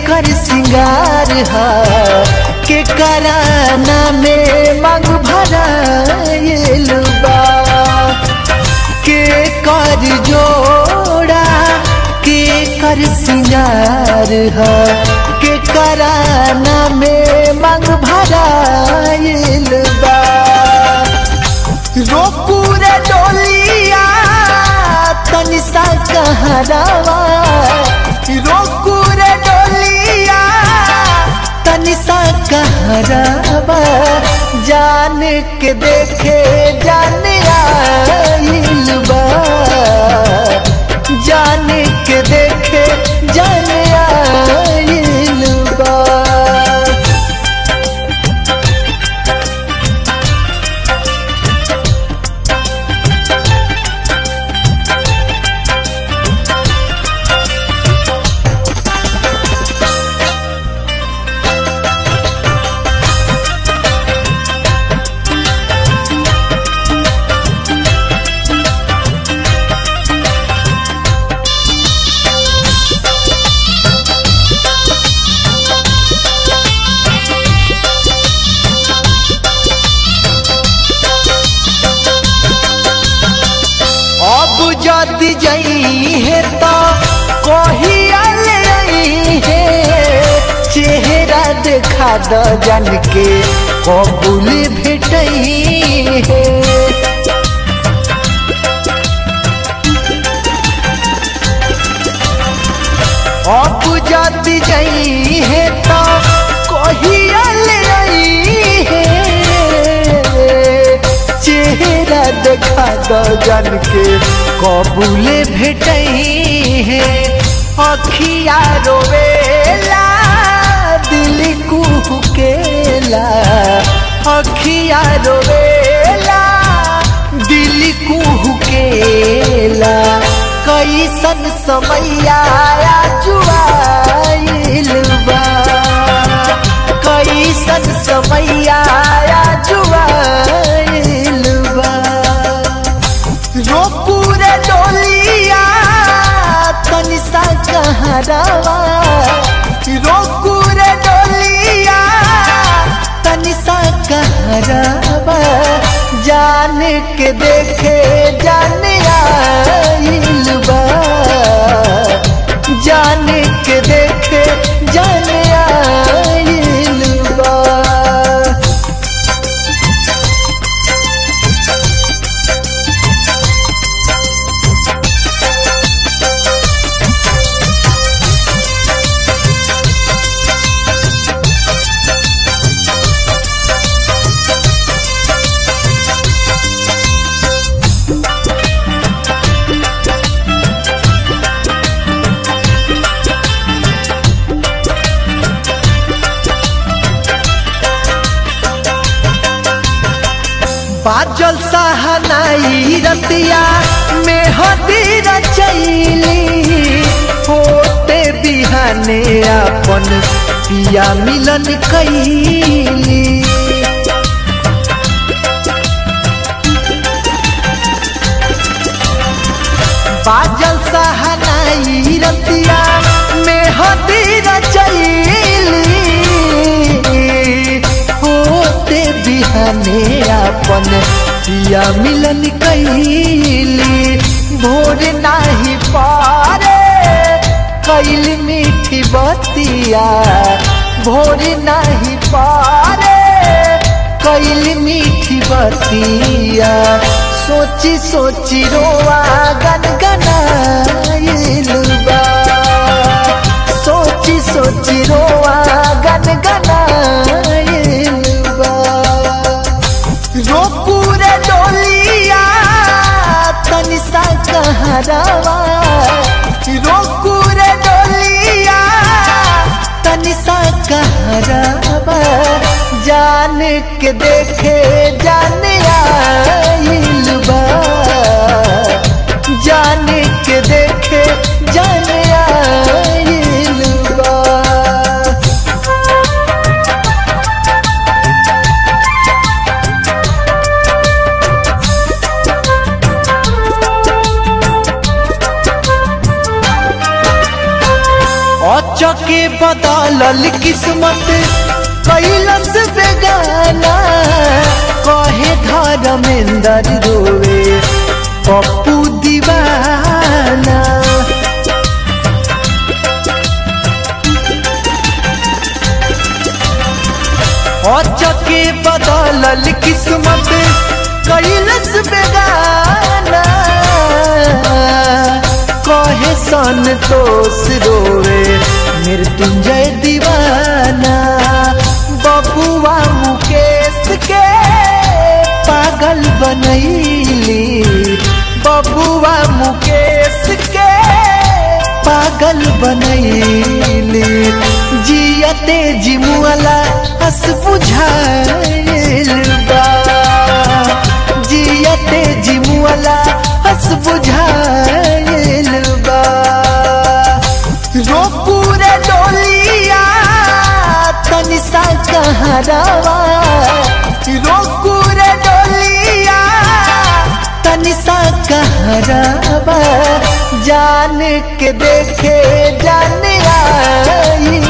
कर सिंगार हा के कराना में मांग भराइल बा के कर जोड़ा के कर सिंगार हा के कराना में मांग भराइल बा रोपूरे डोलिया तनिसा कहरावा रोपूरे डोलिया तनिसा कहरावा जान के देखे जान आइल बा जान के देखे जान आइल बा। जद जई है तो कहियल है चेहरा देखा द जान के कबूल भेटई है अब जद जई है तो कहियल है चेहरा देखा द जान के कबूल भेटई है अखिया रोवेला दिल कुहकेला अखिया रोवेला दिल कुहकेला कैसन समैया जुआइल बा कैसन समैया जुआइल बा रोपूरे डोलिया तनिसा कहरावा रोपूरे डोलिया तनिसा कहरावा जान के देखे जान आइल बा जान के देखे जान आइल बा। बाजल सहनाई रतिया में हदी रचैली होते बिहाने अपन पिया मिलन कैली बाजल सहनाई रतिया में हदी रचैली होते बिहाने अपन पिया मिलन कैली भोर नाही पारे कैल मीठी बतिया भोर नाही पारे कैल मीठी बतिया सोची सोची रोआ गनगनाइल बा सोची सोची रोआ गनगनाइल बा रोपूरे डोलिया तनिसा कहरावा रोपूरे डोलिया तनिसा कहरावा जान के देखे जान आइल बा जान के देखे जान आइल बा। चके बदलल किस्मत कैलस बेगाना कहे धर्मेंद्र रोवे पप्पू दीवाना। अचके बदलल किस्मत कैलस बेगाना कहे संतोष रोवे मृत्युंजय दीवाना। बबुआ मुकेश के पागल बनैली बबुआ मुकेश के पागल बनैली। जियते जिमुअला हस बुझाइल बा जियते जिमुअला हस बुझाइल बा। रोकू रे डोलिया तनि सा कहरावा रोकू रे डोलिया तनि सा कहरावा। जान के देखे जान आई